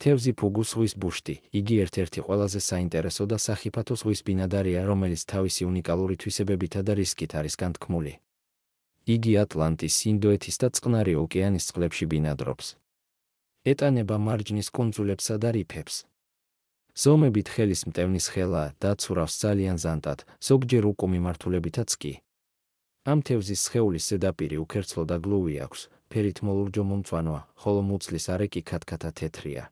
თევზი ფუგუ ზღვის ბუშტი, იგი ერთ-ერთი ყველაზე საინტერესო და სახიფათო ზღვის ბინადარია, რომელიც თავისი უნიკალური თვისებებითა და რისკით არის განთქმული. იგი ატლანტის, ინდოეთის და წყნარი ოკეანის წყლებში ბინადრობს. ეტანება მარჯნის კუნძულებსა და რიფებს. ზომებით ხელის მტევნის ხელაა და ცურავს ძალიან ზანტად, ზოგჯერ უკუმიმართულებითაც კი. ამ თევზის სხეულის ზედაპირი უქერცლო და გლუვი აქვს, ფერით მოლურჯო-მომწვანოა, ხოლო მუცლის არე კი ქათქათა თეთრია.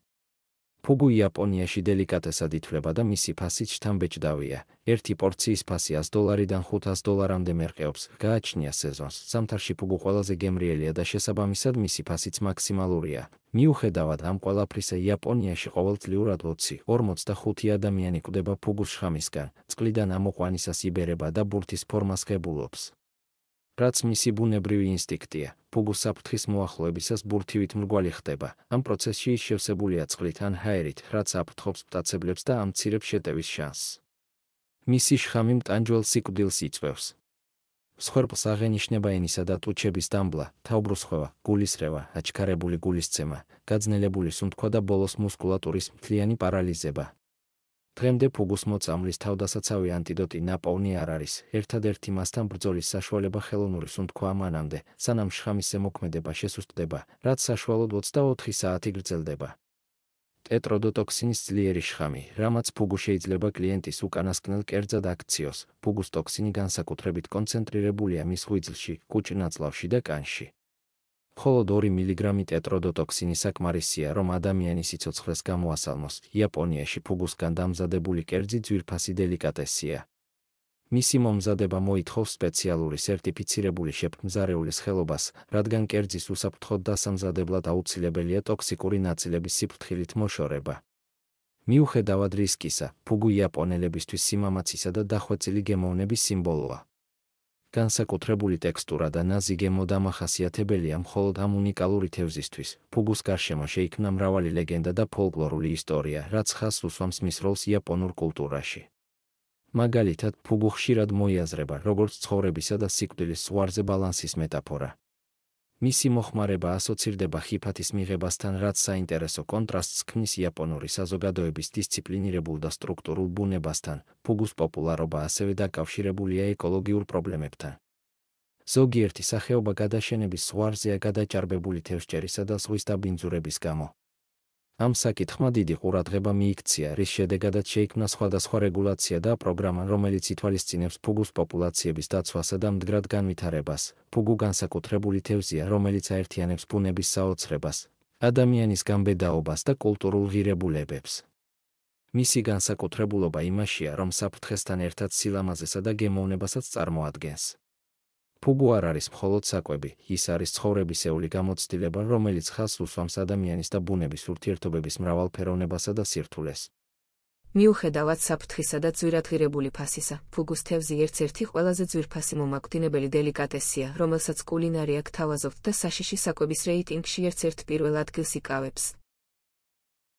ფუგუ იაპონიაში დელიკატესად ითვლება და მისი ფასიც შთამბეჭდავია. ერთი პორციის ფასი $100-დან $500-მდე მერყეობს. გააჩნია სეზონს. ზამთარში ფუგუ ყველაზე გემრიელია და შესაბამისად მისი ფასიც მაქსიმალურია. მიუხედავად ამ ყველაფრისა, იაპონიაში ყოველწლიურად 20-45 ადამიანი კვდება ფუგუს შხამისგან, წყლიდან ამოყვანისას იბერება და ბურთის ფორმას ღებულობს. რაც მისი ბუნებრივი ინსტინქტია, ფუგუ საფრთხის მოახლოებისას ბურთივით მრგვალი ხდება. ამ პროცესში ის შევსებულია წყლით ან ჰაერით, რაც აფრთხობს მტაცებლებს და ამცირებს შეტევის შანსს. მისი შხამი მტანჯველ სიკვდილს იწვევს. მსხვერპლს აღენიშნება ენისა და ტუჩების დამბლა, თავბრუსხვევა, გულისრევა, აჩქარებული გულისცემა, გაძნელებული სუნთქვა და ბოლოს მუსკულატურის მთლიანი პარალიზება. დღემდე ფუგუს მოწამვლის თავდასაცავი ანტიდოტი ნაპოვნი არ არის. ერთადერთი მასთან ბრძოლის საშუალება ხელოვნური სუნთქვაა მანამდე, სანამ შხამის ზემოქმედება შესუსტდება, რაც საშუალოდ 24 საათი გრძელდება. ტეტროდოტოქსინის ძლიერი შხამი, რამაც ფუგუ შეიძლება კლიენტის უკანასკნელ კერძად აქციოს. ფუგუს ტოქსინი განსაკუთრებით კონცენტრირებულია მის ღვიძლში, კუჭ-ნაწლავში და კანში. მხოლოდ 2 მილიგრამი ტეტროდოტოქსინი საკმარისია, რომ ადამიანის სიცოცხლეს გამოასალმოს. იაპონიაში ფუგუსგან დამზადებული კერძი ძვირფასი დელიკატესია. მისი მომზადება მოითხოვს სპეციალური სერტიფიცირებული შეფმზარეულის ხელობას, რადგან კერძის უსაფრთხოდ დასამზადებლად აუცილებელია ტოქსიკური ნაწილების სიფრთხილით მოშორება. მიუხედავად რისკისა, ფუგუ იაპონელებისთვის სიმამაცისა და დახვეწილი გემოვნების სიმბოლოა. განსაკუთრებული ტექსტურა და ნაზი გემო დამახასიათებელია მხოლოდ ამ უნიკალური თევზისთვის. ფუგუს გარშემო შეიქმნა მრავალი ლეგენდა და ფოლკლორული ისტორია, რაც ხაზს უსვამს მის როლს იაპონურ კულტურაში. მაგალითად, ფუგუ ხშირად მოიაზრება, როგორც ცხოვრებისა და სიკვდილის ზღვარზე ბალანსის მეტაფორა. მისი მოხმარება ასოცირდება ხიფათის მიღებასთან, რაც საინტერესო კონტრასტს ქმნის იაპონური საზოგადოების დისციპლინირებულ და სტრუქტურულ ბუნებასთან. ფუგუს პოპულარობა ასევე დაკავშირებულია ეკოლოგიურ პრობლემებთან. ზოგიერთი სახეობა გადაშენების ზღვარზეა გადაჭარბებული თევზჭერისა და ზღვის დაბინძურების გამო. ამ საკითხმა დიდი ყურადღება მიიქცია, რის შედეგადაც შეიქმნა სხვადასხვა რეგულაცია და პროგრამა, რომელიც ითვალისწინებს ფუგუს პოპულაციების დაცვასა და მდგრად განვითარებას. ფუგუ განსაკუთრებული თევზია, რომელიც აერთიანებს ბუნების საოცრებას, ადამიანის გამბედაობას და კულტურულ ღირებულებებს. მისი განსაკუთრებულობა იმაშია, რომ საფრთხესთან ერთად სილამაზესა და გემოვნებასაც წარმოადგენს. ფუგუ არ არის მხოლოდ საკვები, ის არის ცხოვრებისეული გამოცდილება, რომელიც ხაზს უსვამს ადამიანის და ბუნების ურთიერთობების მრავალფეროვნებასა და სირთულეს. მიუხედავად საფრთხისა და ძვირადღირებული ფასისა, ფუგუს თევზი ერთ-ერთი ყველაზე ძვირფასი მომაკვდინებელი დელიკატესია, რომელსაც კულინარია გთავაზობთ და საშიში საკვების რეიტინგში ერთ-ერთ პირველ ადგილს იკავებს.